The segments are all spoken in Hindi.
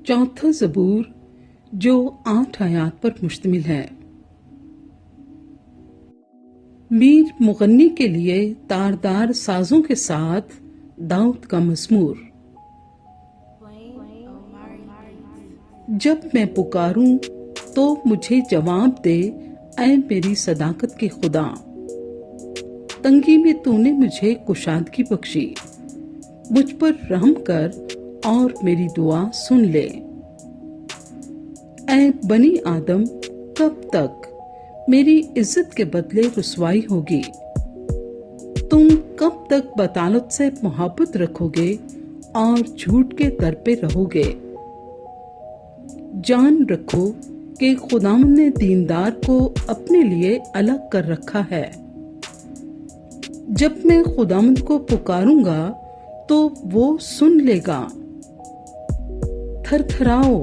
चौथा ज़बूर जो 8 आयात पर मुश्तमिल है। मीर मुगन्नी के लिए तारदार साजों के साथ दाऊद का मज़मूर। जब मैं पुकारूं तो मुझे जवाब दे, ऐ मेरी सदाकत के खुदा। तंगी में तूने मुझे कुशादगी बख्शी, मुझ पर रहम कर और मेरी दुआ सुन ले। ऐ बनी आदम, कब तक मेरी इज्जत के बदले रुसवाई होगी? तुम कब तक बतालत से मोहब्बत रखोगे और झूठ के दर पे रहोगे? जान रखो कि खुदावंद ने दीनदार को अपने लिए अलग कर रखा है। जब मैं खुदावंद को पुकारूंगा तो वो सुन लेगा। थरथराओ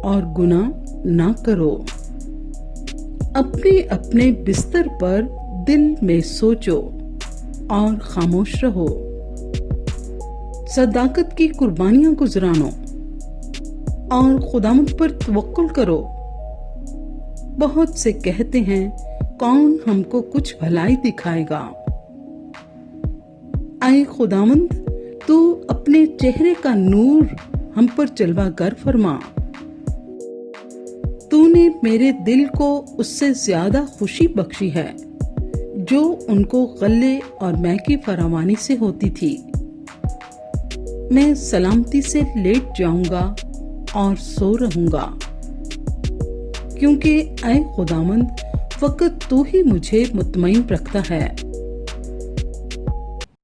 और गुनाह ना करो। अपने अपने बिस्तर पर दिल में सोचो और खामोश रहो। सदाकत की कुर्बानियां गुजरानो और खुदावंद पर तवक्कुल करो। बहुत से कहते हैं, कौन हमको कुछ भलाई दिखाएगा? आए खुदावंद, तू अपने चेहरे का नूर हम पर जलवागर फरमा। तूने मेरे दिल को उससे ज्यादा खुशी बख्शी है जो उनको गल्ले और मैं की फरावानी से होती थी। मैं सलामती से लेट जाऊंगा और सो रहूंगा, क्योंकि ऐ खुदावंद, फकत तू ही मुझे मुतमईन रखता है।